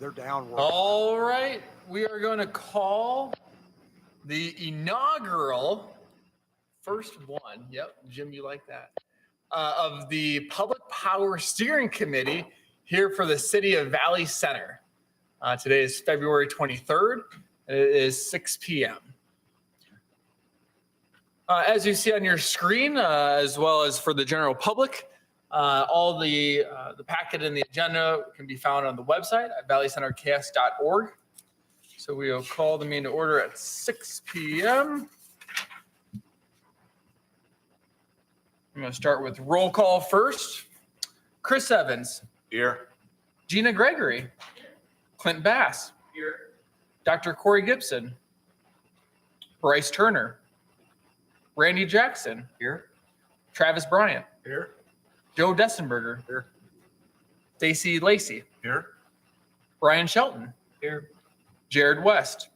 They're down. All right, we are going to call the inaugural first one. Yep, Jim, you like that? Of the Public Power Steering Committee here for the City of Valley Center. Today is February 23rd. It is 6 p.m. As you see on your screen, as well as for the general public, all the packet and the agenda can be found on the website at valleycenterks.org. So we will call the meeting to order at 6 p.m. I'm going to start with roll call first. Chris Evans. Here. Gina Gregory. Clint Bass. Here. Dr. Corey Gibson. Bryce Turner. Randy Jackson. Here. Travis Bryant. Here. Joe Dessenberger. Here. Stacy Lacey. Here. Brian Shelton. Here. Jared West.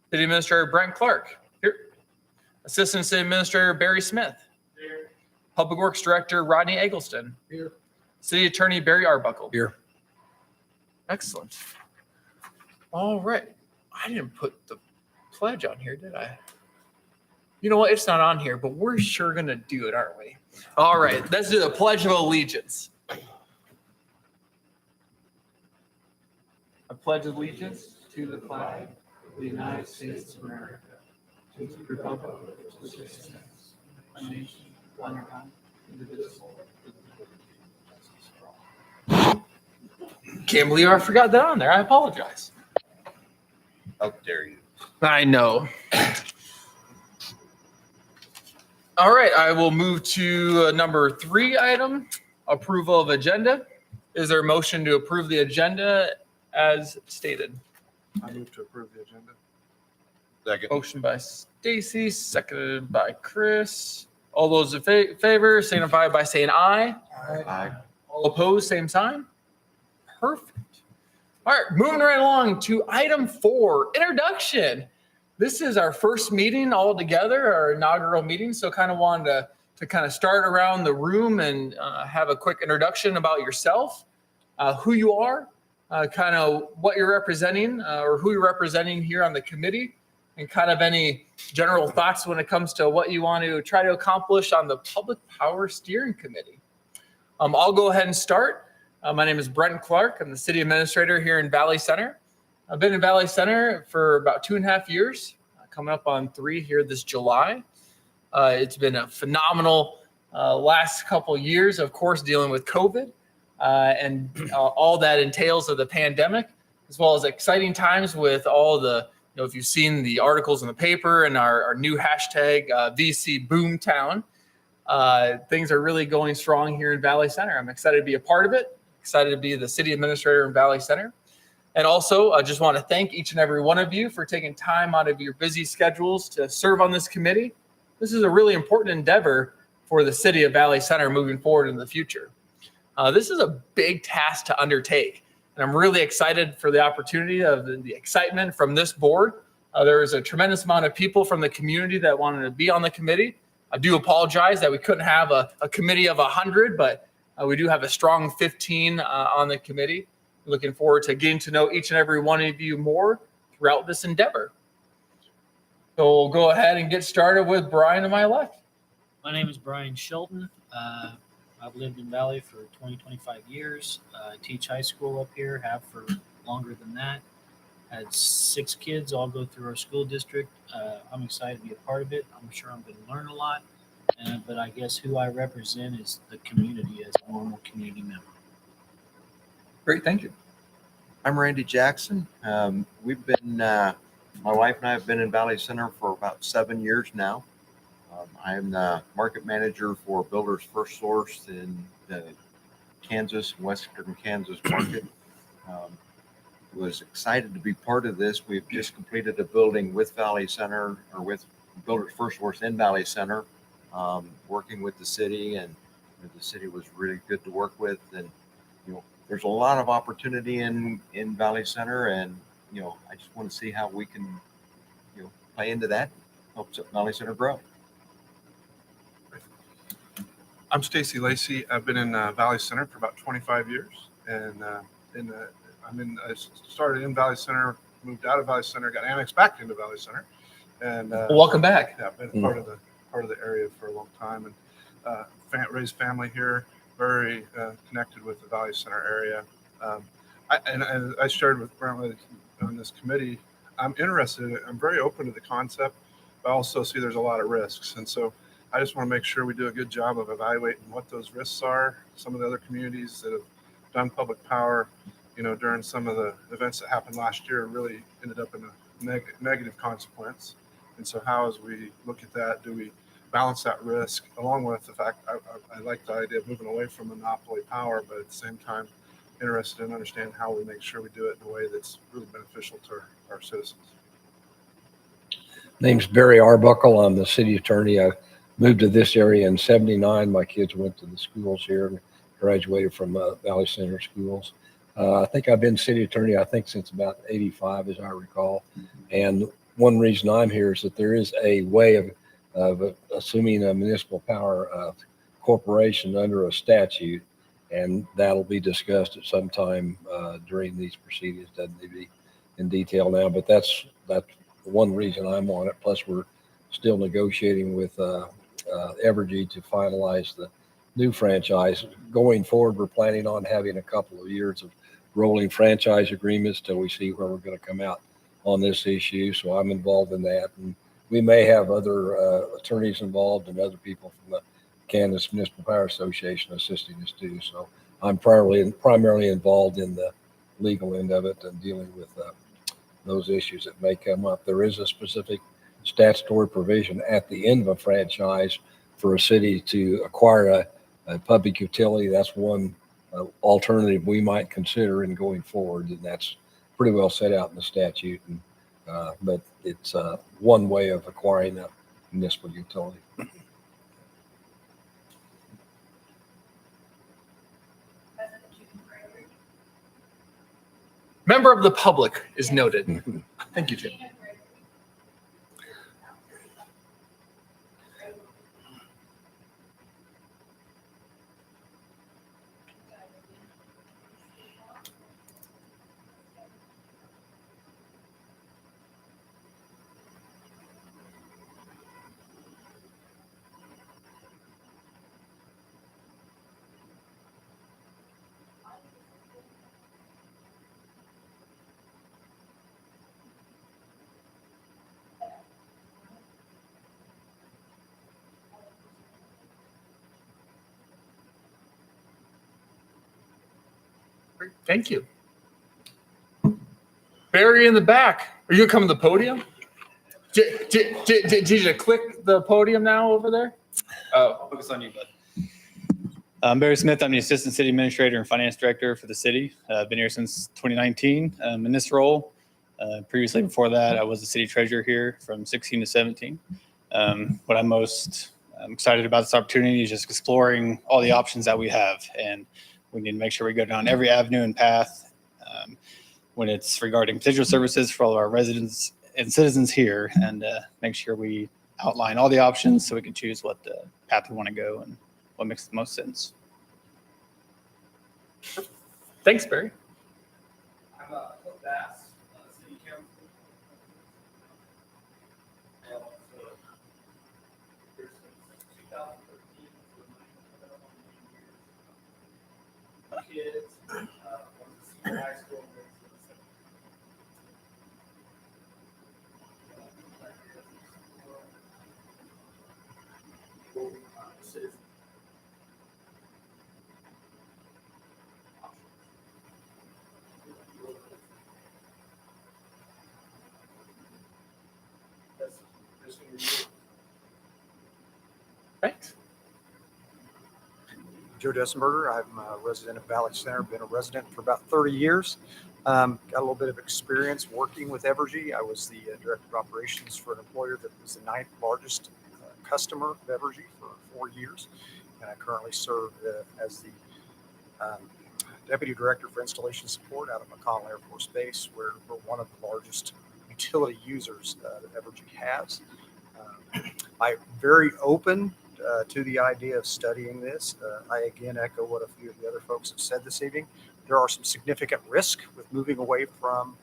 City Administrator Brent Clark. Here. Assistant City Administrator Barry Smith. Here. Public Works Director Rodney Eggleston. Here. City Attorney Barry Arbuckle. Here. Excellent. All right. I didn't put the pledge on here, did I? You know what? It's not on here, but we're sure going to do it, aren't we? All right. Let's do the Pledge of Allegiance. I pledge allegiance to the flag of the United States of America, to the republic which stands, one nation, under God, indivisible, with liberty and justice for all. Can't believe I forgot that on there. I apologize. How dare you? I know. All right, I will move to number 3 item, approval of agenda. Is there a motion to approve the agenda as stated? I move to approve the agenda. Second. Motion by Stacy, seconded by Chris. All those in favor signify by saying aye. Aye. All opposed, same sign. Perfect. All right, moving right along to item 4, introduction. This is our first meeting all together, our inaugural meeting. So kind of wanted to kind of start around the room and have a quick introduction about yourself, who you are, kind of what you're representing or who you're representing here on the committee, and kind of any general thoughts when it comes to what you want to try to accomplish on the Public Power Steering Committee. I'll go ahead and start. My name is Brent Clark. I'm the city administrator here in Valley Center. I've been in Valley Center for about 2.5 years, coming up on 3 here this July. It's been a phenomenal last couple years, of course, dealing with COVID and all that entails of the pandemic, as well as exciting times with all the, if you've seen the articles in the paper and our new hashtag VC Boomtown, things are really going strong here in Valley Center. I'm excited to be a part of it, excited to be the city administrator in Valley Center. And also, I just want to thank each and every one of you for taking time out of your busy schedules to serve on this committee. This is a really important endeavor for the city of Valley Center moving forward in the future. This is a big task to undertake, and I'm really excited for the opportunity of the excitement from this board. There is a tremendous amount of people from the community that wanted to be on the committee. I do apologize that we couldn't have a committee of 100, but we do have a strong 15 on the committee. Looking forward to getting to know each and every one of you more throughout this endeavor. So we'll go ahead and get started with Brian to my left. My name is Brian Shelton. I've lived in Valley for 25 years. I teach high school up here, have for longer than that. Had 6 kids all go through our school district. I'm excited to be a part of it. I'm sure I'm going to learn a lot. But I guess who I represent is the community as a normal community member. Great, thank you. I'm Randy Jackson. We've been, my wife and I have been in Valley Center for about 7 years now. I'm the market manager for Builders First Source in the Kansas, Western Kansas market. Was excited to be part of this. We've just completed a building with Valley Center, or with Builders First Source in Valley Center, working with the city, and the city was really good to work with. And there's a lot of opportunity in Valley Center, and I just want to see how we can play into that, help Valley Center grow. I'm Stacy Lacey. I've been in Valley Center for about 25 years, and I started in Valley Center, moved out of Valley Center, got annexed back into Valley Center, and Welcome back. yeah, I've been part of the area for a long time, and raised family here. Very connected with the Valley Center area. And I shared with Brent on this committee. I'm interested. I'm very open to the concept, but I also see there's a lot of risks, and so I just want to make sure we do a good job of evaluating what those risks are. Some of the other communities that have done public power, during some of the events that happened last year, really ended up in a negative consequence. And so, how, as we look at that, do we balance that risk along with the fact I like the idea of moving away from monopoly power, but at the same time, interested in understanding how we make sure we do it in a way that's really beneficial to our citizens. Name's Barry Arbuckle. I'm the city attorney. I moved to this area in '79. My kids went to the schools here and graduated from Valley Center schools. I think I've been city attorney, since about '85, as I recall. And one reason I'm here is that there is a way of assuming a municipal power corporation under a statute, and that'll be discussed at some time during these proceedings. Doesn't need to be in detail now, but that's one reason I'm on it. Plus, we're still negotiating with Evergy to finalize the new franchise. Going forward, we're planning on having a couple of years of rolling franchise agreements till we see where we're going to come out on this issue. So I'm involved in that, and we may have other attorneys involved and other people from the Kansas Municipal Power Association assisting us too. So I'm primarily involved in the legal end of it and dealing with those issues that may come up. There is a specific statutory provision at the end of a franchise for a city to acquire a public utility. That's one alternative we might consider in going forward, and that's pretty well set out in the statute. And, but it's one way of acquiring a municipal utility. Member of the public is noted. Thank you, Jim. Thank you. Barry in the back. Are you gonna come to the podium? Did you click the podium now over there? Oh, Focus on you, bud. I'm Barry Smith. I'm the Assistant City Administrator and Finance Director for the city. I've been here since 2019 in this role. Previously, before that, I was the City Treasurer here from 16 to 17. What I'm most excited about this opportunity is just exploring all the options that we have, and we need to make sure we go down every avenue and path when it's regarding potential services for all of our residents and citizens here, and make sure we outline all the options so we can choose what path we want to go and what makes the most sense. thanks, Barry. I'm Cliff Bass, City Council. Since 2013, kids, went to senior high school. Citizens. That's just gonna be it. Thanks. Joe Dessenberger. I'm a resident of Valley Center, been a resident for about 30 years. Got a little bit of experience working with Evergy. I was the director of operations for an employer that was the 9th largest customer of Evergy for 4 years. And I currently serve as the deputy director for installation support out of McConnell Air Force Base, where we're one of the largest utility users that Evergy has. I'm very open to the idea of studying this. I again echo what a few of the other folks have said this evening. there are some significant risk with moving away from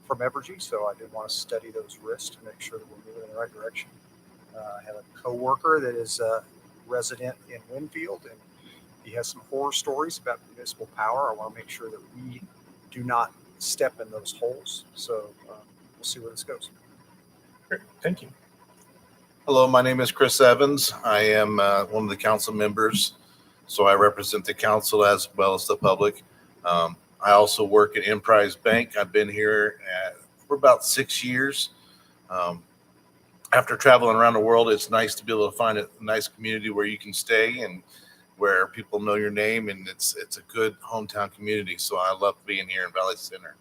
Evergy, so I did want to study those risks to make sure that we're moving in the right direction. I have a coworker that is a resident in Winfield, and he has some horror stories about municipal power. I want to make sure that we do not step in those holes. So we'll see where this goes. Great. Thank you. Hello, my name is Chris Evans. I am one of the council members, so I represent the council as well as the public. I also work at Emprise Bank. I've been here for about 6 years. After traveling around the world, it's nice to be able to find a nice community where you can stay and where people know your name, and it's a good hometown community. So I love being here in Valley Center.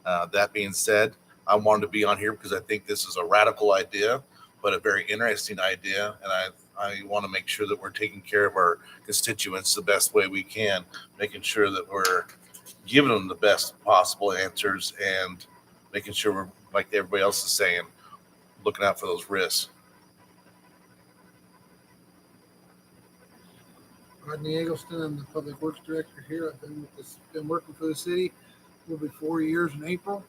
That being said, I wanted to be on here because I think this is a radical idea, but a very interesting idea, and I want to make sure that we're taking care of our constituents the best way we can, making sure that we're giving them the best possible answers and making sure we're, like everybody else is saying, looking out for those risks. Rodney Eggleston, I'm the Public Works Director here. I've been working for the city. Will be 4 years in April.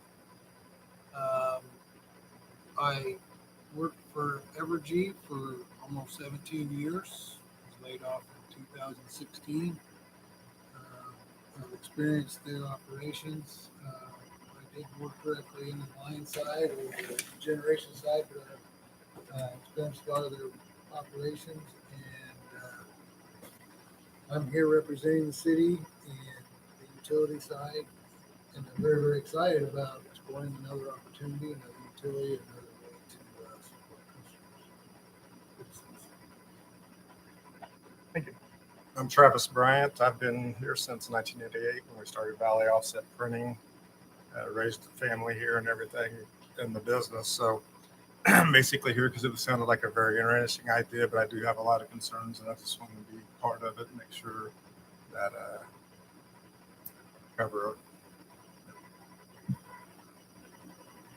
I worked for Evergy for almost 17 years. I was laid off in 2016. I've experienced their operations. I did work directly in the line side or the generation side, but I've experienced a lot of their operations. And I'm here representing the city and the utility side. And I'm very, very excited about exploring another opportunity, another utility, another way to support customers. Thank you. I'm Travis Bryant. I've been here since 1988 when we started Valley Offset Printing. Raised a family here and everything in the business. So I'm basically here because it sounded like a very interesting idea, but I do have a lot of concerns, and I just want to be part of it and make sure that cover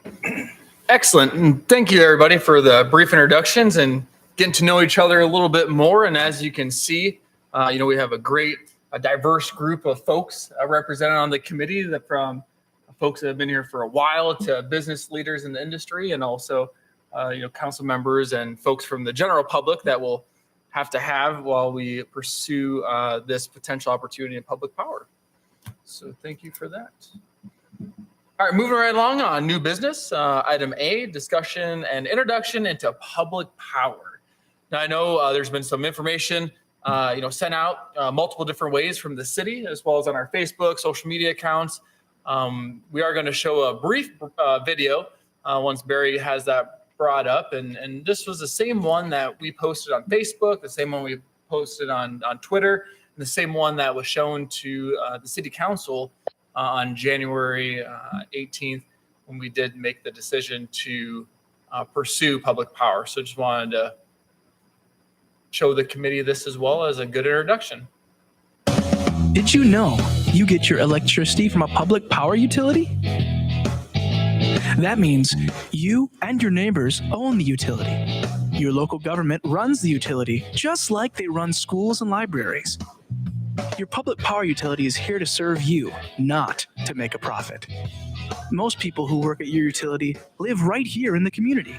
it. Excellent. And thank you, everybody, for the brief introductions and getting to know each other a little bit more. And as you can see, we have a diverse group of folks represented on the committee, that from folks that have been here for a while to business leaders in the industry, and also, council members and folks from the general public that we'll have while we pursue this potential opportunity in public power. So thank you for that. All right, moving right along on new business. Item A, discussion and introduction into public power. Now, I know there's been some information, sent out multiple different ways from the city, as well as on our Facebook, social media accounts. We are going to show a brief video once Barry has that brought up. And this was the same one that we posted on Facebook, the same one we posted on Twitter, and the same one that was shown to the city council on January 18th, when we did make the decision to pursue public power. So just wanted to show the committee this as well as a good introduction. Did you know you get your electricity from a public power utility? That means you and your neighbors own the utility. Your local government runs the utility just like they run schools and libraries. Your public power utility is here to serve you, not to make a profit. Most people who work at your utility live right here in the community.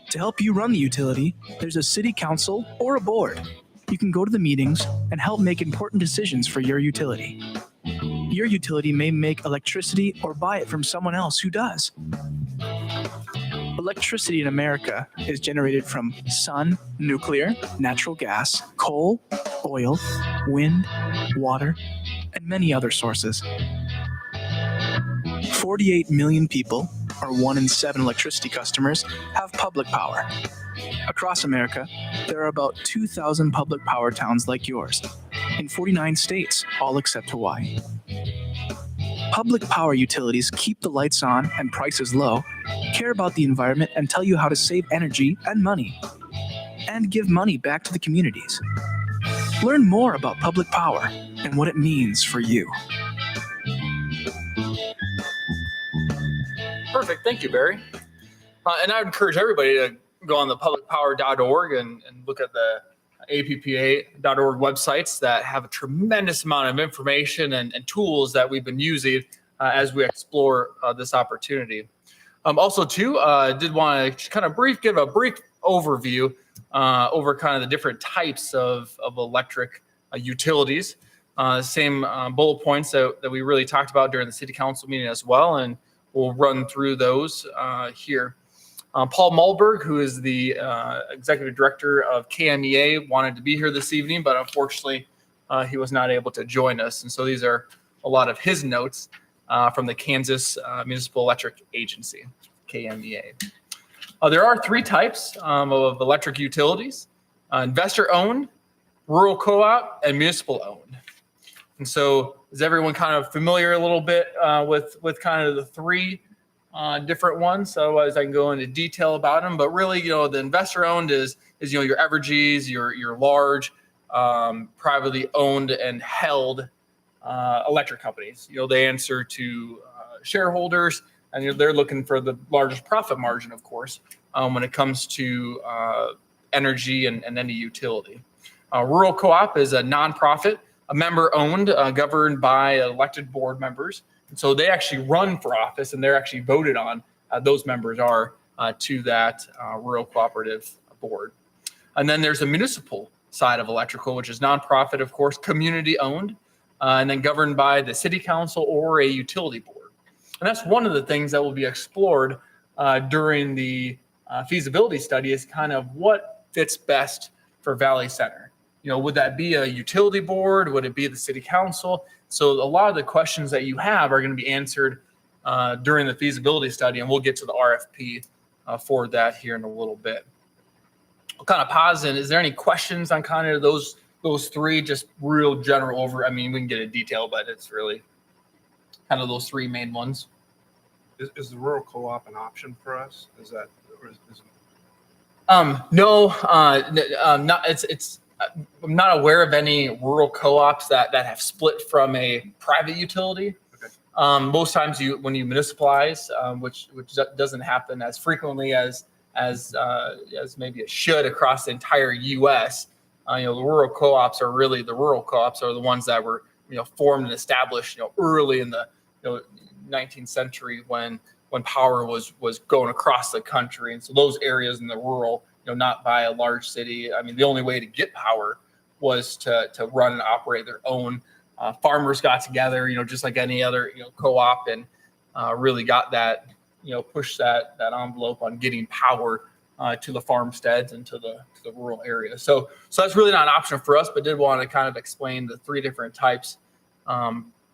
To help you run the utility, there's a city council or a board. You can go to the meetings and help make important decisions for your utility. Your utility may make electricity or buy it from someone else who does. Electricity in America is generated from sun, nuclear, natural gas, coal, oil, wind, water, and many other sources. 48 million people, or 1 in 7 electricity customers, have public power. Across America, there are about 2,000 public power towns like yours, in 49 states, all except Hawaii. Public power utilities keep the lights on and prices low, care about the environment, and tell you how to save energy and money, and give money back to the communities. Learn more about public power and what it means for you. Perfect. Thank you, Barry. And I would encourage everybody to go on the publicpower.org and look at the APPA.org websites that have a tremendous amount of information and tools that we've been using as we explore this opportunity. Also, too, did want to kind of give a brief overview over kind of the different types of electric utilities. Same bullet points that we really talked about during the city council meeting as well, and we'll run through those here. Paul Malberg, who is the executive director of KMEA, wanted to be here this evening, but unfortunately he was not able to join us. And so these are a lot of his notes from the Kansas Municipal Electric Agency, KMEA. There are three types of electric utilities: investor-owned, rural co-op, and municipal-owned. And so is everyone kind of familiar a little bit with kind of the three different ones? So otherwise I can go into detail about them, but really, the investor-owned is your Evergys, your large privately owned and held electric companies. They answer to shareholders, and they're looking for the largest profit margin, of course, when it comes to energy and any utility. Rural co-op is a nonprofit, a member-owned, governed by elected board members. And so they actually run for office, and they're actually voted on. Those members are to that rural cooperative board. And then there's a municipal side of electrical, which is nonprofit, of course, community-owned, and then governed by the city council or a utility board. And that's one of the things that will be explored during the feasibility study, is kind of what fits best for Valley Center. Would that be a utility board? Would it be the city council? So a lot of the questions that you have are going to be answered during the feasibility study, and we'll get to the RFP for that here in a little bit. I'll kind of pause. And is there any questions on kind of those three, just real general over? I mean, we can get into detail, but it's really kind of those three main ones. Is the rural co-op an option for us? Is that, or is No, not. I'm not aware of any rural co-ops that have split from a private utility. Okay. Most times when you municipalize, which doesn't happen as frequently as maybe it should across the entire U.S. The rural co-ops are the ones that were formed and established early in the 19th century when power was going across the country, and so those areas in the rural, not by a large city. I mean, the only way to get power was to run and operate their own. Farmers got together, just like any other co-op, and really got that, pushed that envelope on getting power to the farmsteads and to the rural areas. So that's really not an option for us, but did want to kind of explain the three different types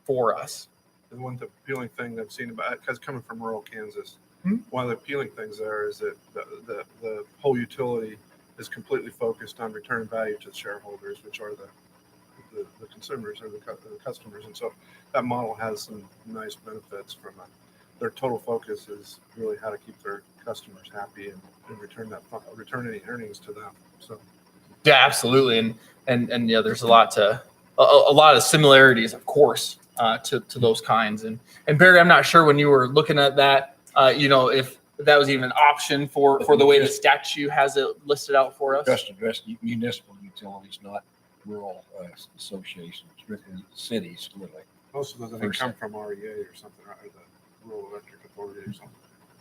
for us. the one appealing thing I've seen about, because coming from rural Kansas, Mhm. one of the appealing things there is that the whole utility is completely focused on returning value to the shareholders, which are the consumers or the customers. And so that model has some nice benefits from their total focus is really how to keep their customers happy and return any earnings to them. So Yeah, absolutely. And yeah, there's a lot of similarities, of course, to those kinds. And Barry, I'm not sure when you were looking at that, if that was even an option for the way the statute has it listed out for us. Just address municipal utilities, not rural associations, strictly cities, literally. most of those, I think, come from REA or something, or the Rural Electric Authority or something.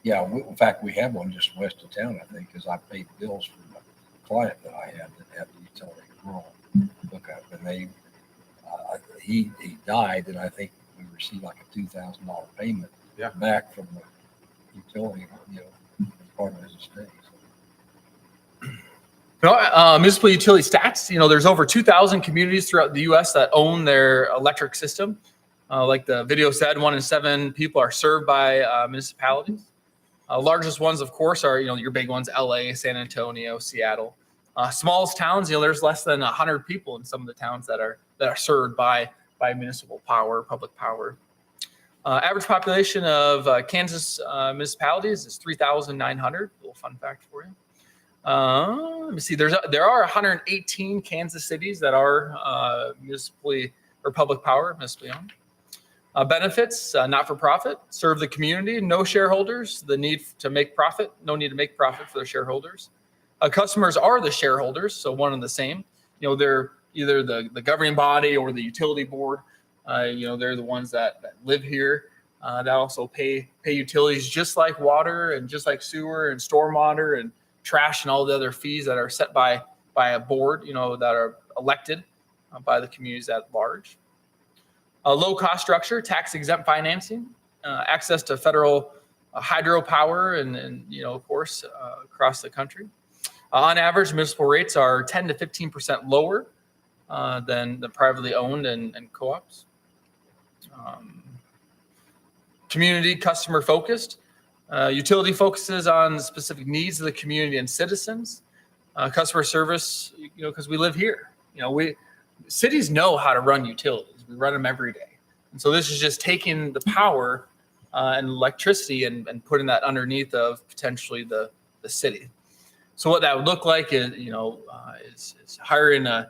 Yeah, in fact, we have one just west of town, I think, because I paid bills for the client that I had that had the utility rural hookup, and he died, and I think we received like a $2,000 payment back from the utility, as part of his estate. Municipal utility stats, there's over 2,000 communities throughout the U.S. that own their electric system. Like the video said, 1 in 7 people are served by municipalities. Largest ones, of course, are, your big ones, LA, San Antonio, Seattle. Smallest towns, there's less than 100 people in some of the towns that are served by municipal power, public power. Average population of Kansas municipalities is 3,900. A little fun fact for you. Let me see. There are 118 Kansas cities that are municipally or public power, municipally owned. Benefits, not for profit, serve the community, no shareholders. The need to make profit, no need to make profit for the shareholders. Customers are the shareholders, so one and the same. they're either the governing body or the utility board. They're the ones that live here. That also pay utilities just like water and just like sewer and stormwater and trash and all the other fees that are set by a board, that are elected by the communities at large. A low cost structure, tax exempt financing, access to federal hydropower and of course, across the country. On average, municipal rates are 10 to 15% lower than the privately owned and co-ops. Community customer focused. Utility focuses on specific needs of the community and citizens. Customer service, because we live here. Cities know how to run utilities. We run them every day. And so this is just taking the power and electricity and putting that underneath of potentially the city. So what that would look like is, is hiring a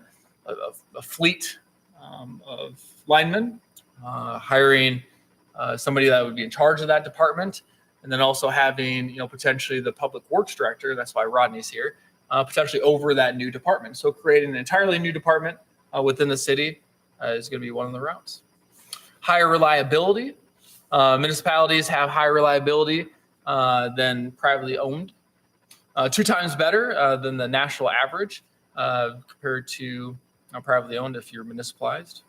fleet of linemen, hiring somebody that would be in charge of that department, and then also having, potentially the public works director, that's why Rodney's here, potentially over that new department. So creating an entirely new department within the city is going to be one of the routes. Higher reliability. Municipalities have higher reliability than privately owned. 2 times better than the national average compared to privately owned if you're municipalized.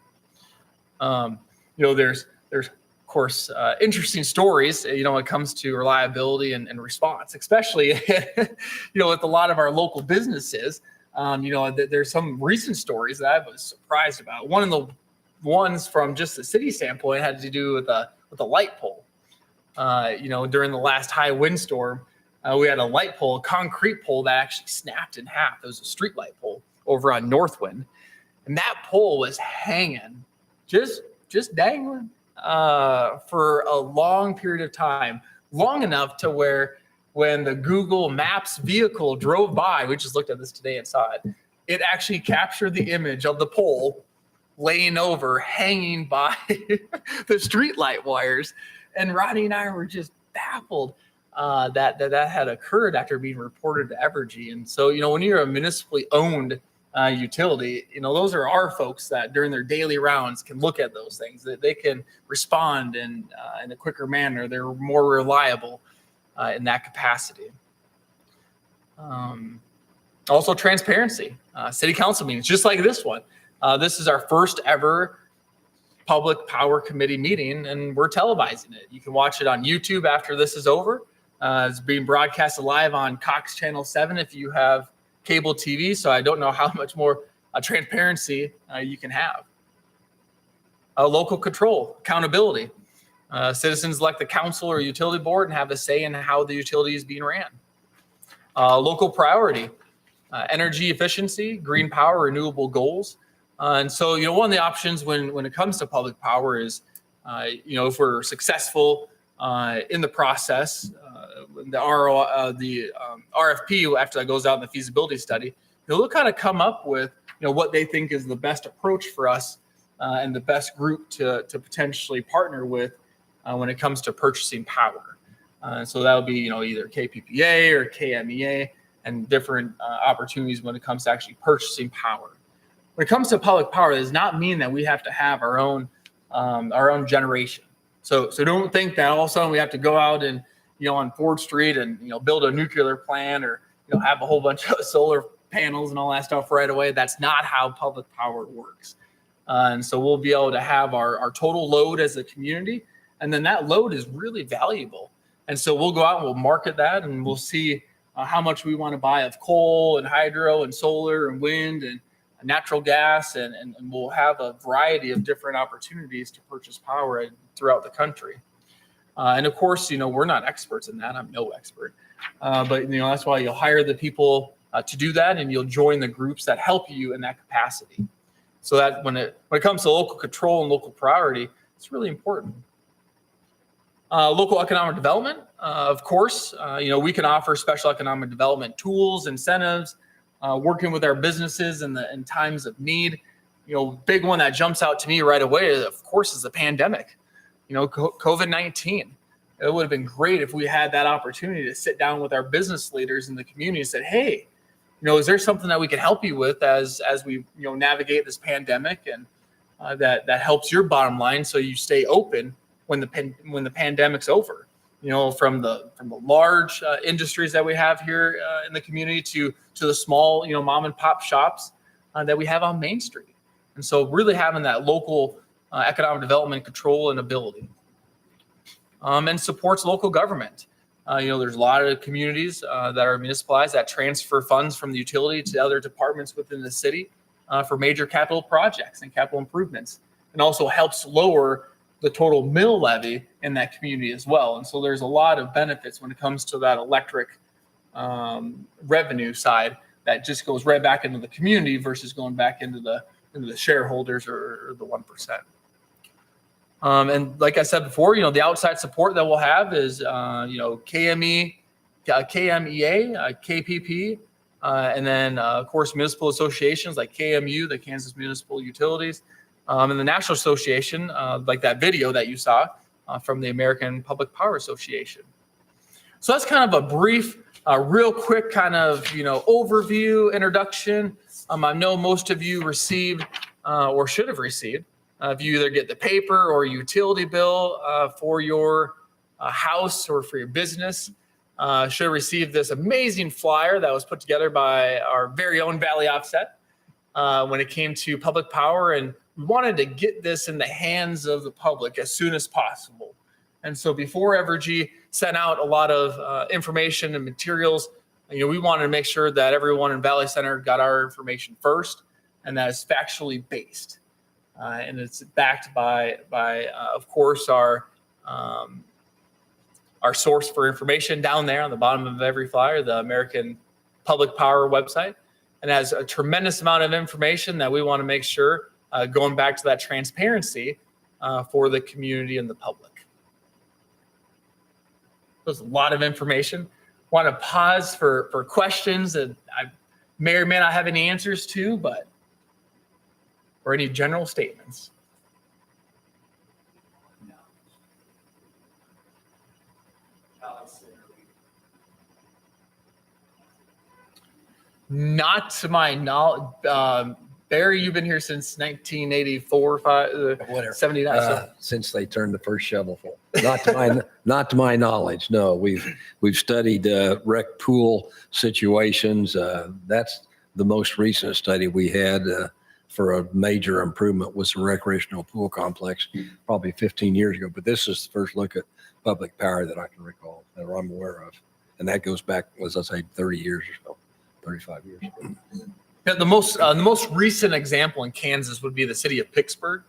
There's of course interesting stories, when it comes to reliability and response, especially with a lot of our local businesses. There's some recent stories that I was surprised about. One of the ones from just the city standpoint had to do with a light pole. During the last high windstorm, we had a light pole, a concrete pole that actually snapped in half. It was a street light pole over on Northwind. And that pole was hanging, just dangling for a long period of time, long enough to where when the Google Maps vehicle drove by, we just looked at this today and saw it, it actually captured the image of the pole laying over, hanging by the street light wires. And Rodney and I were just baffled that had occurred after being reported to Evergy. And so, when you're a municipally owned utility, those are our folks that during their daily rounds can look at those things, that they can respond in a quicker manner. They're more reliable in that capacity. Also transparency, city council meetings, just like this one. This is our first ever public power committee meeting, and we're televising it. You can watch it on YouTube after this is over. It's being broadcasted live on Cox Channel 7 if you have cable TV, so I don't know how much more transparency you can have. Local control, accountability. Citizens elect the council or utility board and have a say in how the utility is being ran. Local priority, energy efficiency, green power, renewable goals. And so, one of the options when it comes to public power is, if we're successful in the process, the RFP, after that goes out in the feasibility study, they'll kind of come up with, what they think is the best approach for us and the best group to potentially partner with when it comes to purchasing power. So that'll be, either KPPA or KMEA and different opportunities when it comes to actually purchasing power. When it comes to public power, it does not mean that we have to have our own generation. So don't think that all of a sudden we have to go out and, on Ford Street and, build a nuclear plant or, have a whole bunch of solar panels and all that stuff right away. That's not how public power works. And so we'll be able to have our total load as a community. And then that load is really valuable. And so we'll go out and we'll market that and we'll see how much we want to buy of coal and hydro and solar and wind and natural gas. And we'll have a variety of different opportunities to purchase power throughout the country. And of course, we're not experts in that. I'm no expert. But, that's why you'll hire the people to do that, and you'll join the groups that help you in that capacity. So that when it comes to local control and local priority, it's really important. Local economic development, of course, we can offer special economic development tools, incentives, working with our businesses in times of need. Big one that jumps out to me right away, of course, is the pandemic. COVID-19. It would have been great if we had that opportunity to sit down with our business leaders in the community and said, hey, is there something that we can help you with as we navigate this pandemic, and that helps your bottom line so you stay open when the pandemic's over? From the large industries that we have here in the community to the small mom and pop shops that we have on Main Street. And so really having that local economic development control and ability, and supports local government. There's a lot of communities that are municipalized that transfer funds from the utility to other departments within the city for major capital projects and capital improvements, and also helps lower the total mill levy in that community as well. And so there's a lot of benefits when it comes to that electric revenue side that just goes right back into the community versus going back into the shareholders or the 1%. And like I said before, the outside support that we'll have is, KMEA, KPP, and then, of course, municipal associations like KMU, the Kansas Municipal Utilities, and the National Association, like that video that you saw from the American Public Power Association. So that's kind of a brief, real quick kind of, overview, introduction. I know most of you received or should have received. If you either get the paper or utility bill for your house or for your business, should have received this amazing flyer that was put together by our very own Valley Offset when it came to public power. And we wanted to get this in the hands of the public as soon as possible. And so before Evergy sent out a lot of information and materials, we wanted to make sure that everyone in Valley Center got our information first, and that is factually based. And it's backed by of course, our source for information down there on the bottom of every flyer, the American Public Power website, and has a tremendous amount of information that we want to make sure going back to that transparency for the community and the public. There's a lot of information. Want to pause for questions that I may or may not have any answers to, or any general statements. Not to my knowledge. Barry, you've been here since 1984, 79. Since they turned the first shovel full. Not to my knowledge. No, we've studied wreck pool situations. That's the most recent study we had for a major improvement was the recreational pool complex probably 15 years ago. But this is the first look at public power that I can recall, that I'm aware of. And that goes back, as I say, 30 years or so, 35 years ago. Yeah, the most recent example in Kansas would be the city of Pittsburgh.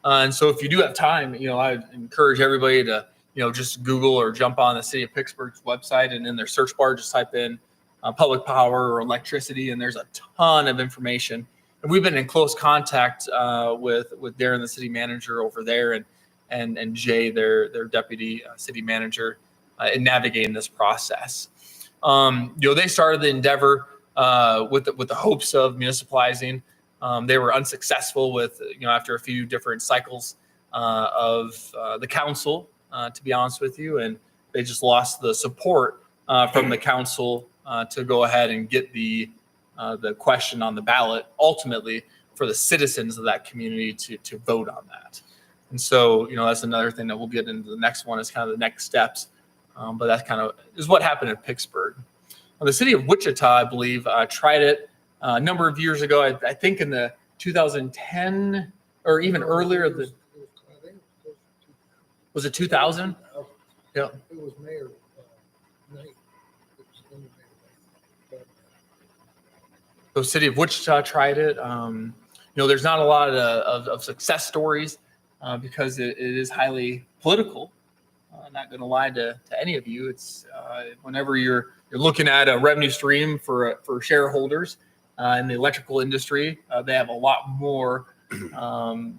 And so if you do have time, I encourage everybody to, just Google or jump on the city of Pittsburgh's website, and in their search bar, just type in public power or electricity, and there's a ton of information. And we've been in close contact with Darren, the city manager over there, and Jay, their deputy city manager, in navigating this process. They started the endeavor with the hopes of municipalizing. They were unsuccessful with, after a few different cycles of the council, to be honest with you, and they just lost the support from the council to go ahead and get the question on the ballot ultimately for the citizens of that community to vote on that. And so, that's another thing that we'll get into the next one is kind of the next steps. But that's kind of is what happened in Pittsburgh. The city of Wichita, I believe, tried it a number of years ago. I think in the 2010 or even earlier. Was it 2000? Yeah. It was Mayor Knight. The city of Wichita tried it. There's not a lot of success stories because it is highly political. I'm not going to lie to any of you. It's whenever you're looking at a revenue stream for shareholders in the electrical industry, they have a lot more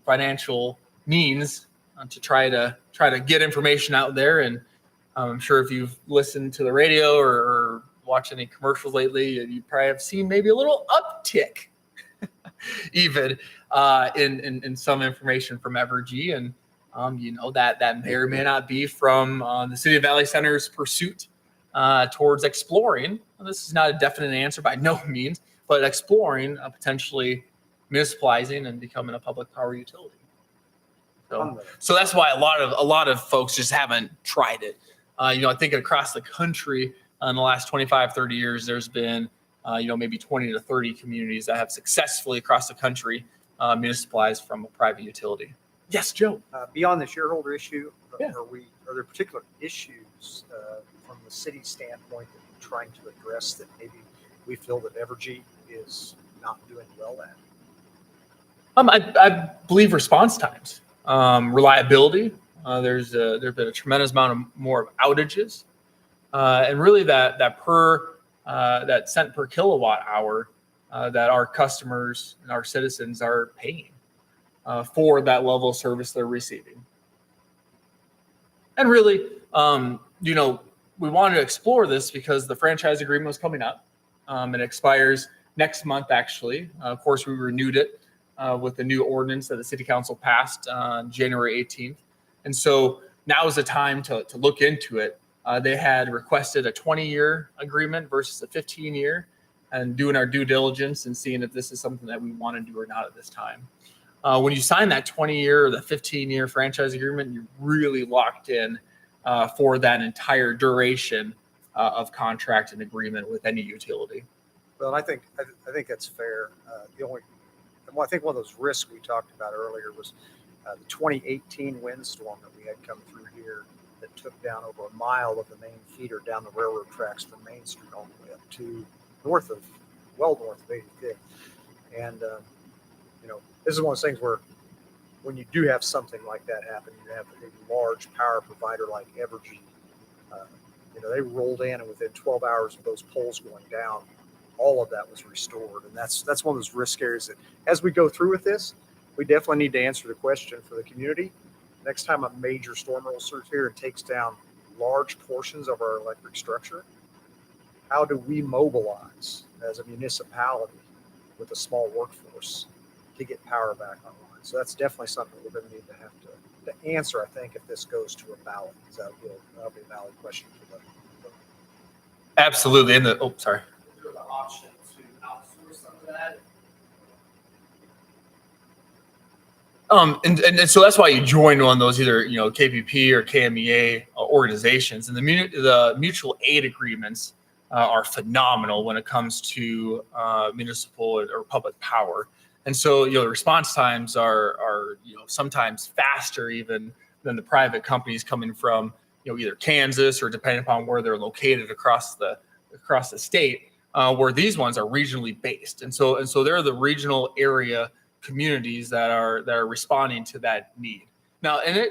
financial means to try to get information out there. And I'm sure if you've listened to the radio or watched any commercials lately, you probably have seen maybe a little uptick even in some information from Evergy. And that may or may not be from the City of Valley Center's pursuit towards exploring. Well, this is not a definite answer by no means, but exploring potentially municipalizing and becoming a public power utility. So that's why a lot of folks just haven't tried it. I think across the country in the last 25, 30 years, there's been, maybe 20 to 30 communities that have successfully across the country municipalized from a private utility. Yes, Joe. Beyond the shareholder issue, Yeah. are there particular issues from the city standpoint that we're trying to address that maybe we feel that Evergy is not doing well at? I believe response times, reliability. There's been a tremendous amount of more outages, and really that cent per kilowatt hour that our customers and our citizens are paying for that level of service they're receiving. And really, we wanted to explore this because the franchise agreement was coming up. It expires next month, actually. Of course, we renewed it with the new ordinance that the city council passed on January 18th. And so now is the time to look into it. They had requested a 20-year agreement versus a 15-year, and doing our due diligence and seeing if this is something that we want to do or not at this time. When you sign that 20-year or the 15-year franchise agreement, you're really locked in for that entire duration of contract and agreement with any utility. Well, I think that's fair. I think one of those risks we talked about earlier was the 2018 windstorm that we had come through here that took down over a mile of the main feeder down the railroad tracks from Main Street all the way up to north of 85th. And, this is one of those things where when you do have something like that happen, you have a large power provider like Evergy. They rolled in, and within 12 hours of those poles going down, all of that was restored. And that's one of those risk areas that as we go through with this, we definitely need to answer the question for the community. Next time a major storm rolls through here and takes down large portions of our electric structure, how do we mobilize as a municipality with a small workforce to get power back online? So that's definitely something we're going to need to have to answer, I think, if this goes to a ballot. That'll be a valid question for them. Absolutely. Sorry. Is there the option to outsource some of that? And so that's why you join one of those either KPP or KMEA organizations, and the mutual aid agreements are phenomenal when it comes to municipal or public power. And so the response times are sometimes faster even than the private companies coming from either Kansas or depending upon where they're located across the state, where these ones are regionally based. And so they're the regional area communities that are responding to that need. Now, and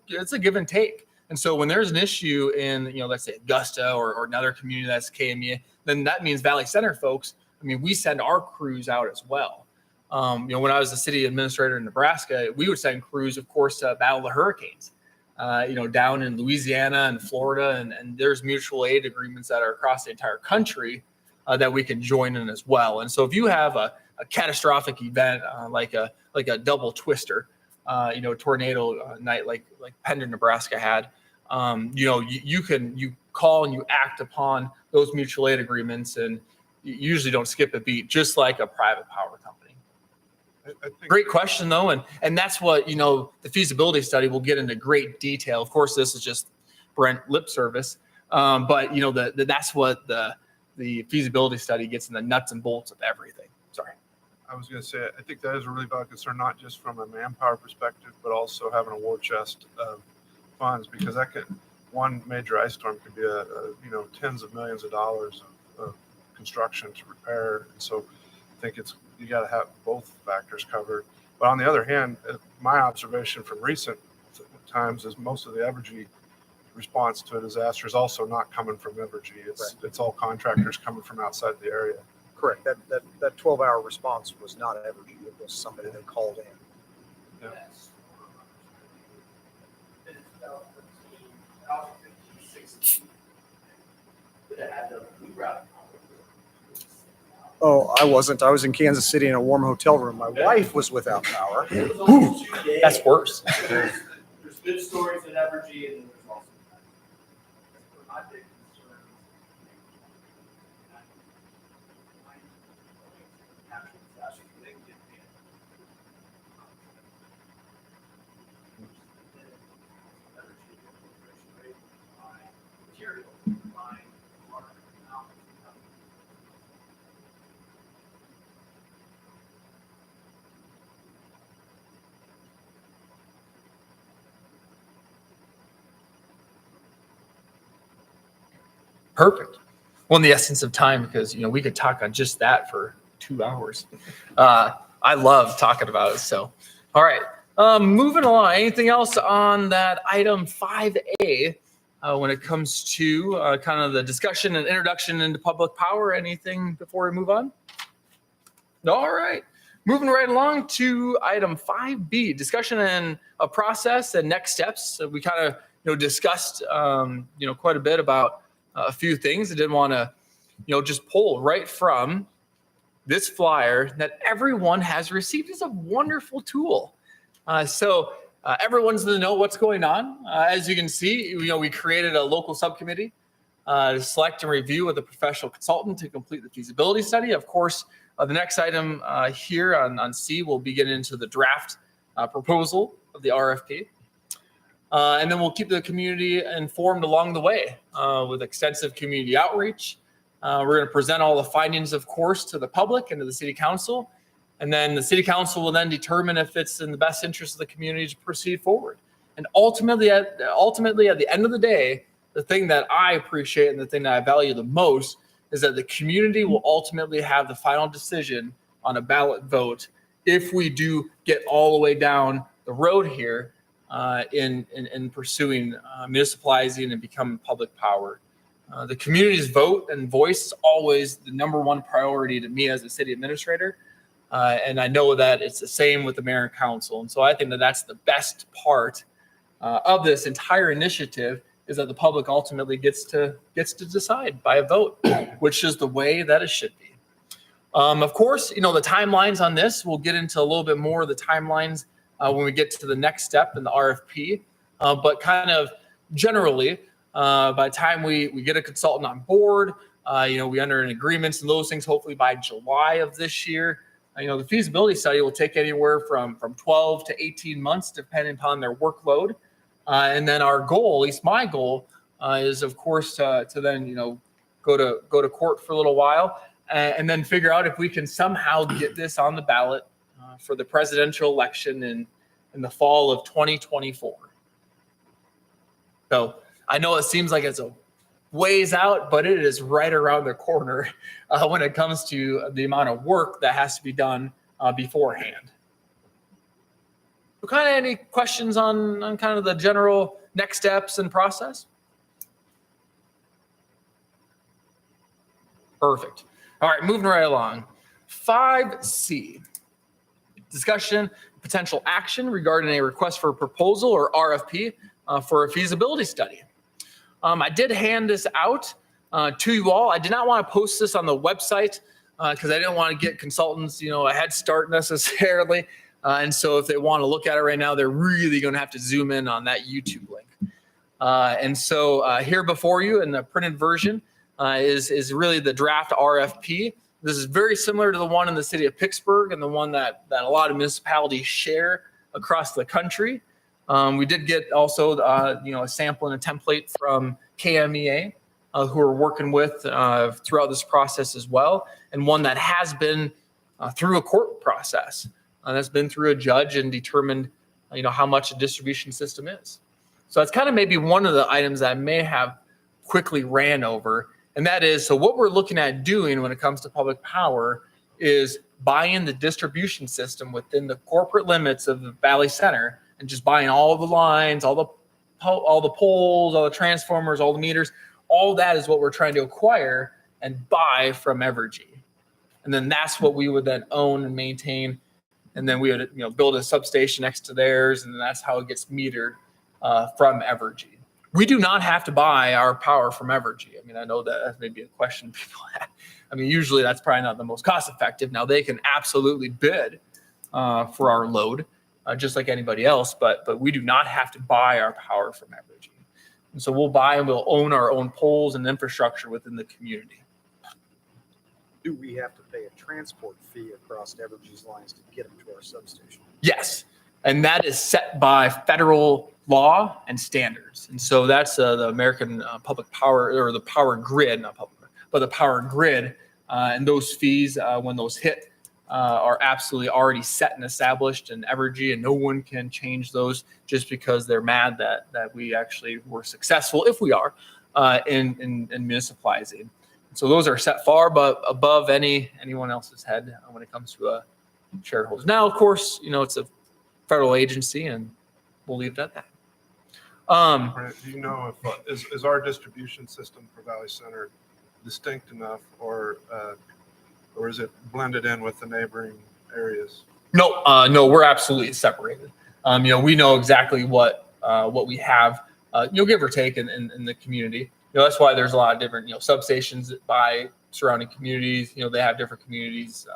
it's a give and take. And so when there's an issue in, let's say Augusta or another community that's KMEA, then that means Valley Center folks, we send our crews out as well. When I was the city administrator in Nebraska, we would send crews, of course, to battle the hurricanes, down in Louisiana and Florida. And there's mutual aid agreements that are across the entire country that we can join in as well. And so if you have a catastrophic event like a double twister, tornado night like Pender, Nebraska had, you call and you act upon those mutual aid agreements, and you usually don't skip a beat, just like a private power company. I think Great question though, and that's what the feasibility study will get into great detail. Of course, this is just Brent lip service, but that's what the feasibility study gets in the nuts and bolts of everything. Sorry. I was going to say, I think that is a really valid concern, not just from a manpower perspective, but also having a war chest of funds, because one major ice storm could be tens of millions of dollars of construction to repair. And so I think you got to have both factors covered. But on the other hand, my observation from recent times is most of the Evergy response to a disaster is also not coming from Evergy. It's all contractors coming from outside the area. Correct. That 12-hour response was not Evergy. It was somebody they called in. Yeah. Yes. In 2015, 2016, they had the reroute. Oh, I wasn't. I was in Kansas City in a warm hotel room. My wife was without power. It was only 2 days. That's worse. There's good stories at Evergy, and then there's also bad. My big concern Perfect. Well, in the essence of time, because we could talk on just that for 2 hours. I love talking about it. So, all right. Moving along. Anything else on that item 5A when it comes to kind of the discussion and introduction into public power? Anything before we move on? All right. Moving right along to item 5B, discussion and a process and next steps. So we kind of discussed quite a bit about a few things. I didn't want to just pull right from this flyer that everyone has received. Is a wonderful tool. So everyone's going to know what's going on. As you can see, we created a local subcommittee to select and review with a professional consultant to complete the feasibility study. Of course, the next item here on C will be getting into the draft proposal of the RFP. And then we'll keep the community informed along the way with extensive community outreach. We're going to present all the findings, of course, to the public and to the city council. And then the city council will then determine if it's in the best interest of the community to proceed forward. And ultimately, at the end of the day, the thing that I appreciate and the thing that I value the most is that the community will ultimately have the final decision on a ballot vote if we do get all the way down the road here in pursuing municipalizing and becoming public power. The community's vote and voice is always the number one priority to me as a city administrator. And I know that it's the same with the mayor and council. And so I think that that's the best part of this entire initiative, is that the public ultimately gets to decide by a vote, which is the way that it should be. Of course, the timelines on this, we'll get into a little bit more of the timelines when we get to the next step in the RFP. But kind of generally, by the time we get a consultant on board, we enter in agreements and those things, hopefully by July of this year. The feasibility study will take anywhere from 12 to 18 months, depending upon their workload. And then our goal, at least my goal, is of course to then go to court for a little while and then figure out if we can somehow get this on the ballot for the presidential election in the fall of 2024. So I know it seems like it's a ways out, but it is right around the corner when it comes to the amount of work that has to be done beforehand. So kind of any questions on kind of the general next steps and process? Perfect. All right, moving right along. 5C, discussion, potential action regarding a request for a proposal or RFP for a feasibility study. I did hand this out to you all. I did not want to post this on the website because I didn't want to get consultants, a head start necessarily. And so if they want to look at it right now, they're really going to have to zoom in on that YouTube link. And so here before you in the printed version is really the draft RFP. This is very similar to the one in the city of Pittsburgh and the one that a lot of municipalities share across the country. We did get also, a sample and a template from KMEA, who are working with throughout this process as well, and one that has been through a court process. That's been through a judge and determined, how much a distribution system is. So that's kind of maybe one of the items that I may have quickly ran over, and that is, so what we're looking at doing when it comes to public power is buying the distribution system within the corporate limits of the Valley Center, and just buying all the lines, all the poles, all the transformers, all the meters. All that is what we're trying to acquire and buy from Evergy. And then that's what we would then own and maintain. And then we would build a substation next to theirs, and then that's how it gets metered from Evergy. We do not have to buy our power from Evergy. I mean, I know that may be a question people have. I mean, usually that's probably not the most cost effective. Now they can absolutely bid for our load. Just like anybody else, but we do not have to buy our power from Evergy. And so we'll buy and we'll own our own poles and infrastructure within the community. Do we have to pay a transport fee across Evergy's lines to get them to our substation? Yes, and that is set by federal law and standards. And so that's the American Public Power, or the Power Grid, not public, but the Power Grid. And those fees, when those hit, are absolutely already set and established in Evergy, and no one can change those just because they're mad that we actually were successful, if we are, in municipalizing. So those are set far above anyone else's head when it comes to shareholders. Now, of course, it's a federal agency, and we'll leave it at that. Brent, do you know if is our distribution system for Valley Center distinct enough, or is it blended in with the neighboring areas? No, we're absolutely separated. We know exactly what we have, give or take in the community. That's why there's a lot of different, substations by surrounding communities. They have different communities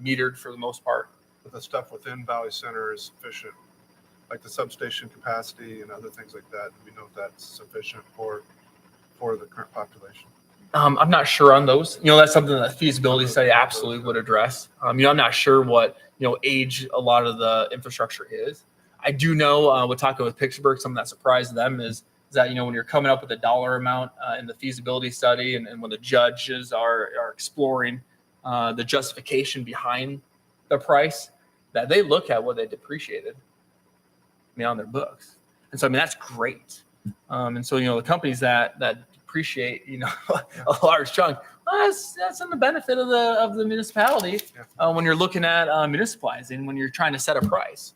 metered for the most part. But the stuff within Valley Center is sufficient, like the substation capacity and other things like that. We know if that's sufficient for the current population. I'm not sure on those. That's something that the feasibility study absolutely would address. I'm not sure what age a lot of the infrastructure is. I do know with talking with Pittsburgh, something that surprised them is that when you're coming up with a dollar amount in the feasibility study, and when the judges are exploring the justification behind the price, that they look at what they depreciated on their books. And so that's great. And so the companies that depreciate a large chunk, that's in the benefit of the municipality. When you're looking at municipalizing, when you're trying to set a price.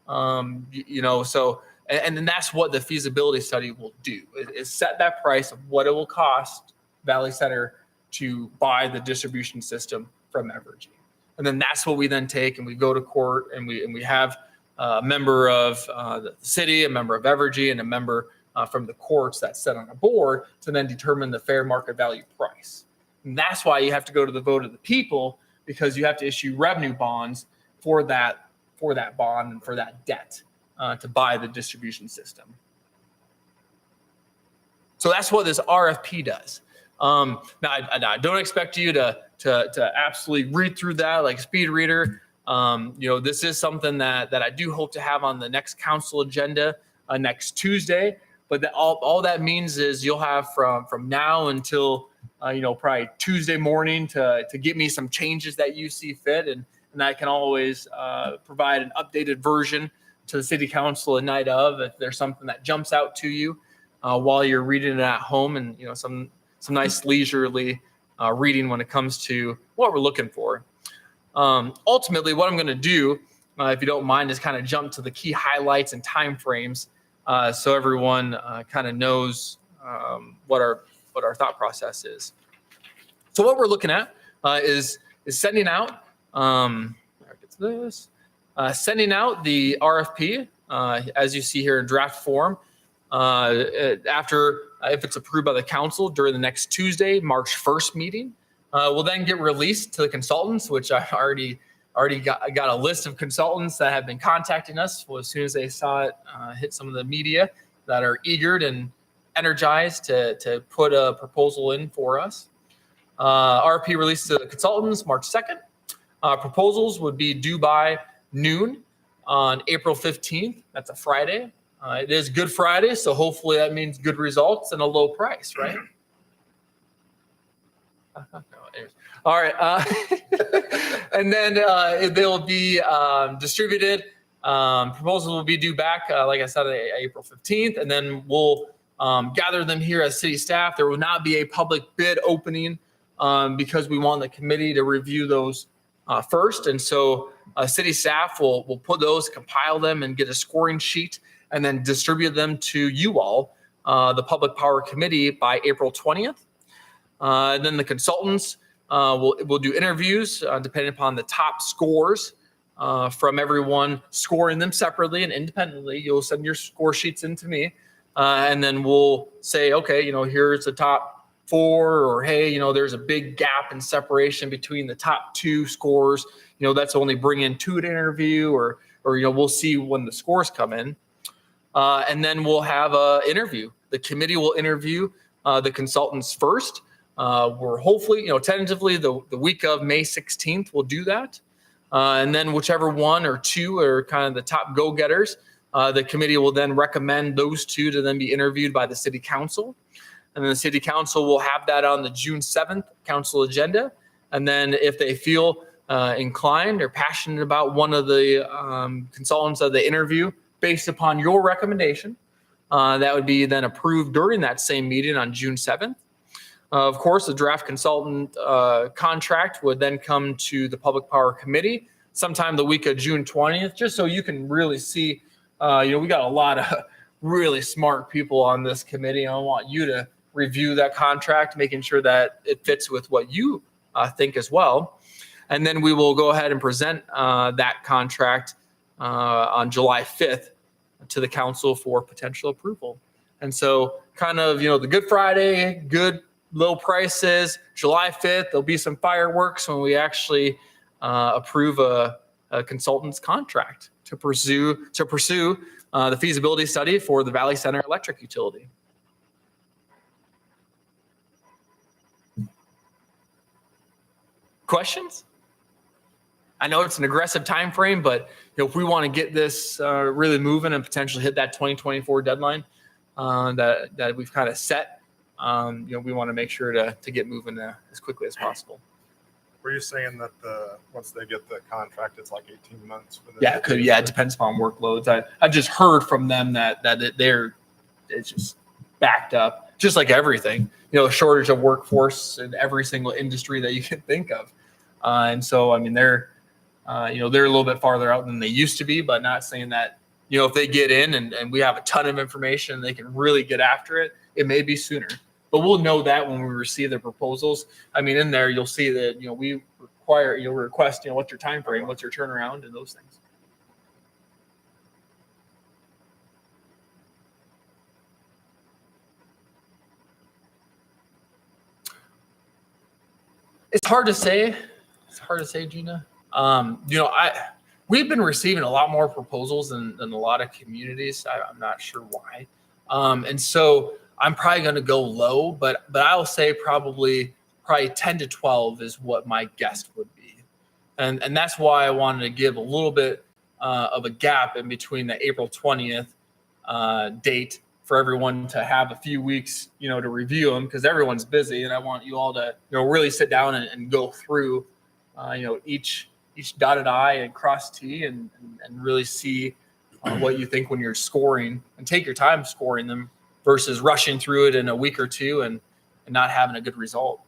So and then that's what the feasibility study will do, is set that price of what it will cost Valley Center to buy the distribution system from Evergy. And then that's what we then take and we go to court, and we have a member of the city, a member of Evergy, and a member from the courts that sit on a board to then determine the fair market value price. And that's why you have to go to the vote of the people, because you have to issue revenue bonds for that bond and for that debt to buy the distribution system. So that's what this RFP does. Now, I don't expect you to absolutely read through that like a speed reader. This is something that I do hope to have on the next council agenda next Tuesday. But all that means is you'll have from now until probably Tuesday morning to get me some changes that you see fit, and I can always provide an updated version to the city council a night of if there's something that jumps out to you while you're reading it at home, and some nice leisurely reading when it comes to what we're looking for. Ultimately, what I'm going to do, if you don't mind, is kind of jump to the key highlights and timeframes, so everyone kind of knows what our thought process is. So what we're looking at is sending out. Sending out the RFP, as you see here in draft form, after if it's approved by the council during the next Tuesday, March 1st meeting, will then get released to the consultants, which I already got a list of consultants that have been contacting us as soon as they saw it hit some of the media, that are eager and energized to put a proposal in for us. RFP released to the consultants March 2nd. Proposals would be due by noon on April 15th. That's a Friday. It is Good Friday, so hopefully that means good results and a low price, right? All right. And then they'll be distributed. Proposals will be due back, like I said, April 15th, and then we'll gather them here as city staff. There will not be a public bid opening because we want the committee to review those first. And so city staff will put those, compile them, and get a scoring sheet, and then distribute them to you all, the Public Power Committee, by April 20th. And then the consultants will do interviews depending upon the top scores from everyone, scoring them separately and independently. You'll send your score sheets in to me, and then we'll say, okay, here's the top 4, or hey, there's a big gap in separation between the top 2 scores. That's only bring in 2 to interview, or we'll see when the scores come in. And then we'll have an interview. The committee will interview the consultants first. We're hopefully, tentatively the week of May 16th, we'll do that. And then whichever 1 or 2 are kind of the top go-getters, the committee will then recommend those 2 to then be interviewed by the city council. And then the city council will have that on the June 7th council agenda. And then if they feel inclined or passionate about one of the consultants of the interview, based upon your recommendation, That would be then approved during that same meeting on June 7th. Of course, the draft consultant contract would then come to the Public Power Committee sometime the week of June 20th, just so you can really see, we got a lot of really smart people on this committee. I want you to review that contract, making sure that it fits with what you think as well. And then we will go ahead and present that contract on July 5th to the council for potential approval. And so kind of, the Good Friday, good low prices, July 5th, there'll be some fireworks when we actually approve a consultant's contract to pursue the feasibility study for the Valley Center electric utility. Questions? I know it's an aggressive time frame, but if we want to get this really moving and potentially hit that 2024 deadline that we've kind of set, we want to make sure to get moving as quickly as possible. Were you saying that once they get the contract, it's like 18 months? For Yeah, it could. Yeah, it depends upon workloads. I've just heard from them that it's just backed up, just like everything. A shortage of workforce in every single industry that you can think of, and so I mean they're a little bit farther out than they used to be, but not saying that if they get in and we have a ton of information, they can really get after it. It may be sooner. But we'll know that when we receive the proposals. I mean, in there, you'll see that, we request, what's your time frame, what's your turnaround, and those things. It's hard to say. Gina. We've been receiving a lot more proposals than a lot of communities. I'm not sure why. And so I'm probably going to go low, but I'll say probably 10 to 12 is what my guess would be. And that's why I wanted to give a little bit of a gap in between the April 20th date for everyone to have a few weeks, to review them, because everyone's busy. And I want you all to, really sit down and go through, each dotted I and cross T and really see what you think when you're scoring, and take your time scoring them versus rushing through it in a week or two and not having a good result.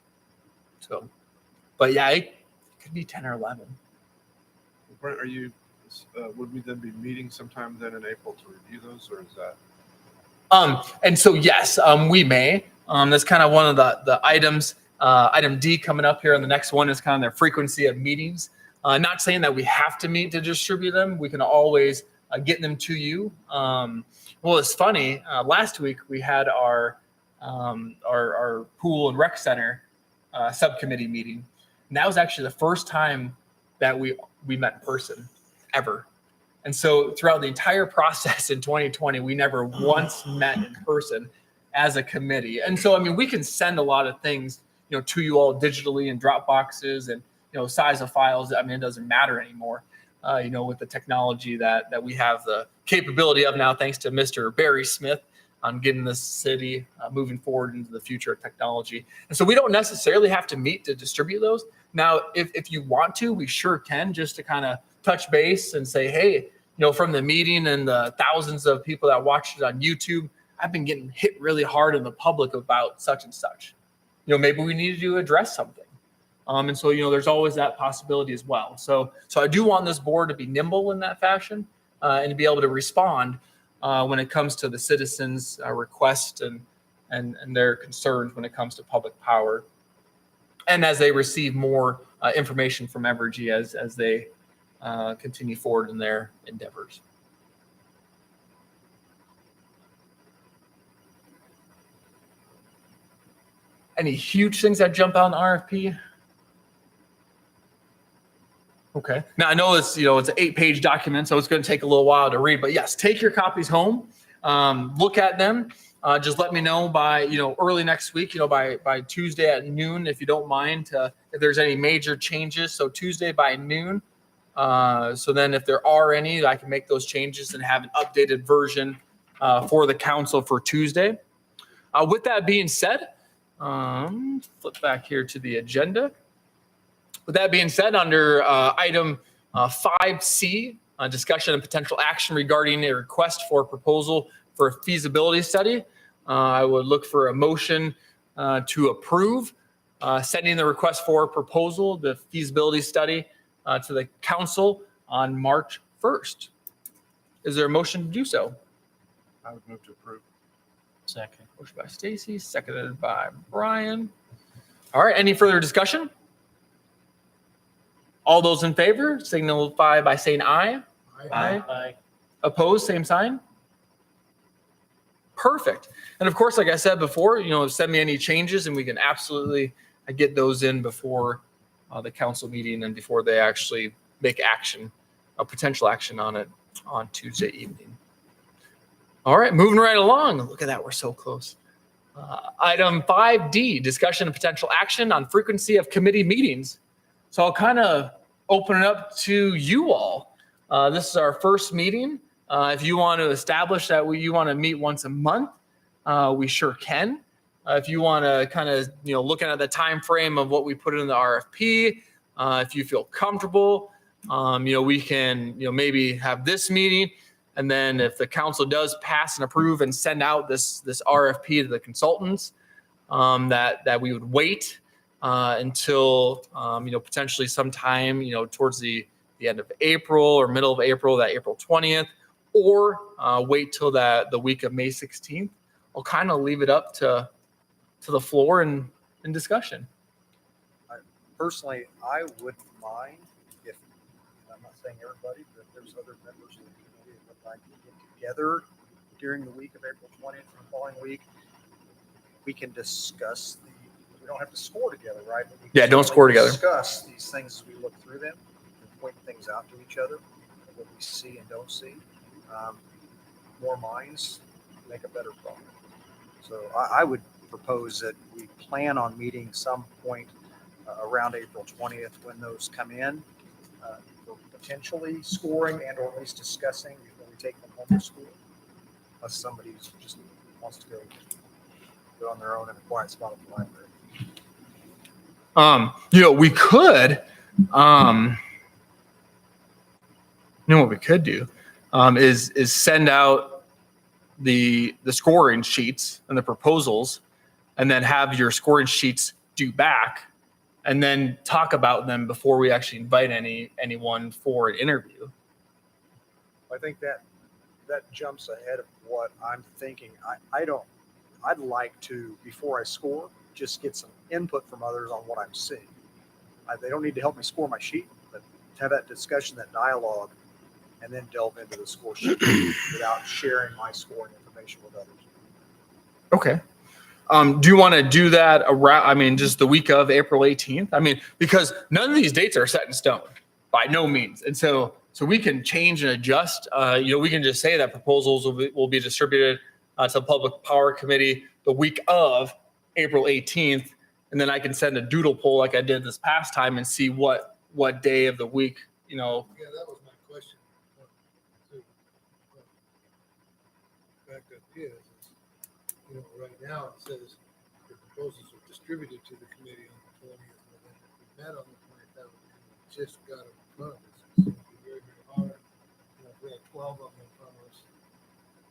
So, but yeah, it could be 10 or 11. Brent, would we then be meeting sometime then in April to review those, or is that? And so, yes, we may. That's kind of one of the items. Item D coming up here on the next one is kind of the frequency of meetings. Not saying that we have to meet to distribute them. We can always get them to you. Well, it's funny. Last week we had our pool and rec center subcommittee meeting, and that was actually the first time that we met in person ever. And so throughout the entire process in 2020, we never once met in person as a committee. And so, I mean, we can send a lot of things, to you all digitally in Dropboxes and, size of files. I mean, it doesn't matter anymore, with the technology that we have the capability of now, thanks to Mr. Barry Smith on getting this city moving forward into the future of technology. And so we don't necessarily have to meet to distribute those. Now, if you want to, we sure can, just to kind of touch base and say, hey, from the meeting and the thousands of people that watched it on YouTube, I've been getting hit really hard in the public about such and such. Maybe we need to address something. And so, there's always that possibility as well. So I do want this board to be nimble in that fashion and to be able to respond when it comes to the citizens' requests and their concerns when it comes to public power. And as they receive more information from Evergy as they continue forward in their endeavors. Any huge things that jump out in the RFP? Okay. Now I know it's an 8-page document, so it's going to take a little while to read. But yes, take your copies home, look at them. Just let me know by early next week. By Tuesday at noon, if you don't mind. If there's any major changes, so Tuesday by noon. So then, if there are any, I can make those changes and have an updated version for the council for Tuesday. With that being said, flip back here to the agenda. With that being said, under item 5C, discussion and potential action regarding a request for proposal for a feasibility study. I would look for a motion to approve sending the request for proposal, the feasibility study, to the council on March 1st. Is there a motion to do so? I would move to approve. Second. Motion by Stacy, seconded by Brian. All right, any further discussion? All those in favor signify by saying aye. Aye. Aye. Opposed, same sign. Perfect. And of course, like I said before, send me any changes and we can absolutely get those in before the council meeting and before they actually make action, a potential action on it on Tuesday evening. All right, moving right along. Look at that, we're so close. Item 5D, discussion and potential action on frequency of committee meetings. So I'll kind of open it up to you all. This is our first meeting. If you want to establish that you want to meet once a month, we sure can. If you want to kind of, looking at the time frame of what we put in the RFP, if you feel comfortable, we can, maybe have this meeting. And then if the council does pass and approve and send out this RFP to the consultants, that we would wait until, potentially sometime, towards the end of April or middle of April, that April 20th, or wait till the week of May 16th. I'll kind of leave it up to the floor and discussion. Personally, I wouldn't mind if, I'm not saying everybody, but if there's other members of the committee that would like to get together during the week of April 20th and the following week, we can discuss we don't have to score together, right? But we can Don't score together. Discuss these things as we look through them and point things out to each other, what we see and don't see. More minds make a better product. So I would propose that we plan on meeting some point around April 20th when those come in for potentially scoring and or at least discussing before we take them home to school. Unless somebody just wants to go on their own in a quiet spot at the library. We could, what we could do is send out the scoring sheets and the proposals, and then have your scoring sheets due back, and then talk about them before we actually invite anyone for an interview. I think that jumps ahead of what I'm thinking. I'd like to, before I score, just get some input from others on what I'm seeing. They don't need to help me score my sheet, but to have that discussion, that dialogue, and then delve into the score sheet without sharing my scoring information with others. Okay. Do you want to do that around, just the week of April 18th? Because none of these dates are set in stone by no means. And so we can change and adjust. We can just say that proposals will be distributed to the Public Power Committee the week of April 18th. And then I can send a doodle poll like I did this past time and see what day of the week, Yeah, that was my question. Back up here, right now it says the proposals are distributed to the committee on the 20th. But then if we met on the 20th, we just got them in front of us. So it'd be very, very hard. If we had 12 of them in front of us,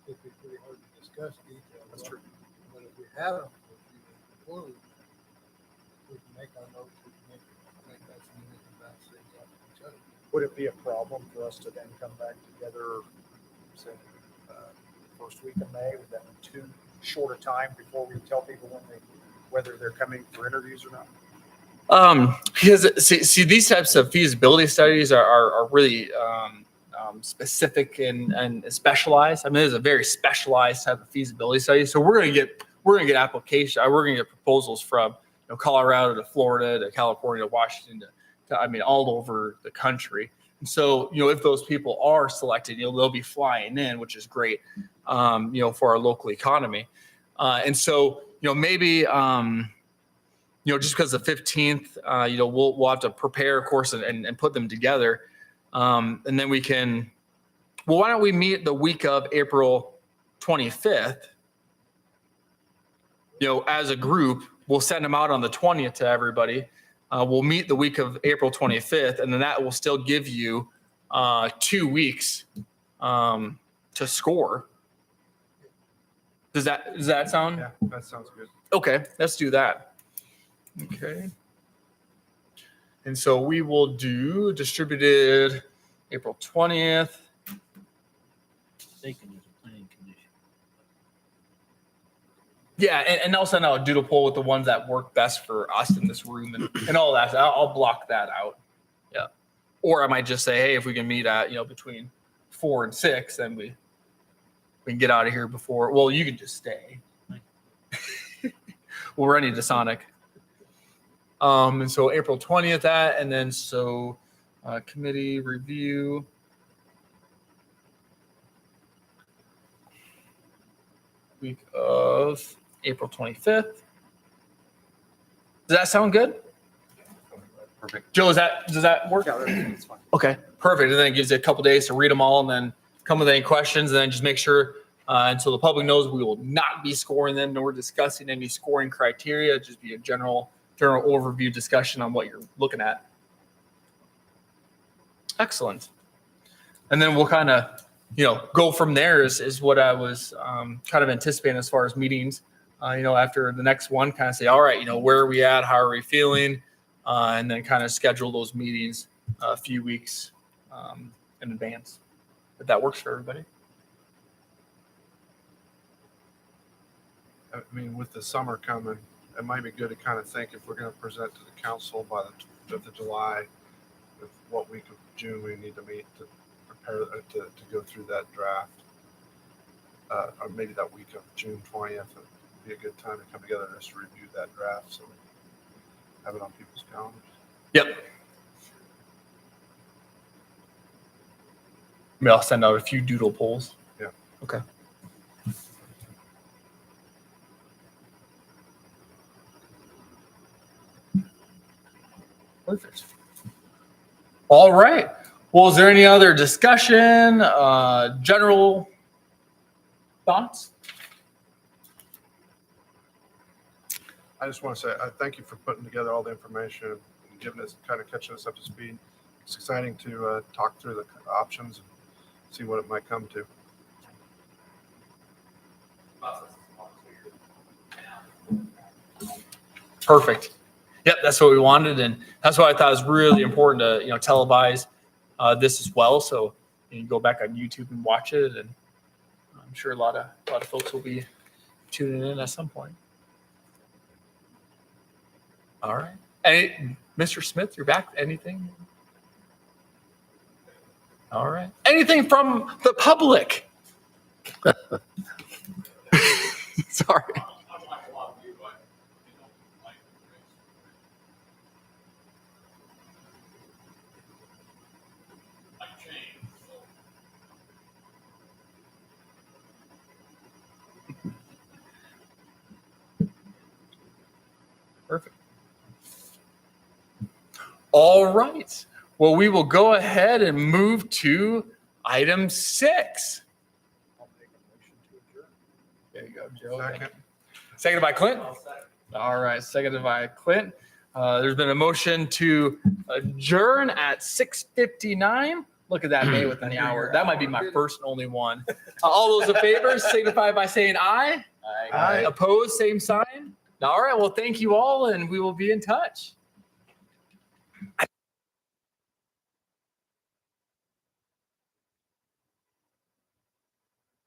it'd be pretty hard to discuss details. That's true. But if we had them for a few days before, we can make our notes, we can make that some we can bounce things off of each other. Would it be a problem for us to then come back together, say, first week of May? Would that be too short a time before we tell people whether they're coming for interviews or not? Because see, these types of feasibility studies are really specific and specialized. There's a very specialized type of feasibility study. So we're gonna get applications. We're gonna get proposals from Colorado to Florida to California to Washington to all over the country. And so if those people are selected, they'll be flying in, which is great, for our local economy. And so maybe just because the 15th, we'll have to prepare, of course, and put them together. And then we can, why don't we meet the week of April 25th? As a group, we'll send them out on the 20th to everybody. We'll meet the week of April 25th, and then that will still give you 2 weeks to score. Does that sound? Yeah, that sounds good. Okay, let's do that. Okay. And so we will do distributed April 20th. They can use a planning commission. Yeah, and I'll send out a doodle poll with the ones that work best for us in this room and all that. So I'll block that out. Yeah. Or I might just say, hey, if we can meet at, between 4 and 6, then we can get out of here before. Well, you can just stay. We'll run into Sonic. And so April 20th and then committee review. Week of April 25th. Does that sound good? Perfect. Joe, does that work? Yeah, that's fine. Okay, perfect. And then it gives you a couple days to read them all and then come with any questions. And then just make sure until the public knows we will not be scoring them nor discussing any scoring criteria. Just be a general overview discussion on what you're looking at. Excellent. And then we'll kind of, go from there is what I was kind of anticipating as far as meetings. After the next one, kind of say, all right, where are we at? How are we feeling? And then kind of schedule those meetings a few weeks in advance. If that works for everybody. I mean, with the summer coming, it might be good to kind of think if we're going to present to the council by the 5th of July, with what week of June we need to meet to prepare to go through that draft. Or maybe that week of June 20th would be a good time to come together and just review that draft so we have it on people's calendars. Yep. Maybe I'll send out a few doodle polls. Yeah. Okay. Perfect. All right. Well, is there any other discussion, general thoughts? I just want to say I thank you for putting together all the information and giving us, kind of catching us up to speed. It's exciting to talk through the options and see what it might come to. Perfect. Yep, that's what we wanted, and that's why I thought it was really important to televise this as well. So you can go back on YouTube and watch it, and I'm sure a lot of folks will be tuning in at some point. All right. Hey, Mr. Smith, you're back. Anything? All right. Anything from the public? Sorry. Perfect. All right. Well, we will go ahead and move to item 6. I'll make a motion to adjourn. There you go, Joe. Second. Seconded by Clint. All right, seconded by Clint. There's been a motion to adjourn at 6:59. Look at that, May with an hour. That might be my first and only one. All those in favor signify by saying aye. Aye. Opposed, same sign. All right, well, thank you all, and we will be in touch.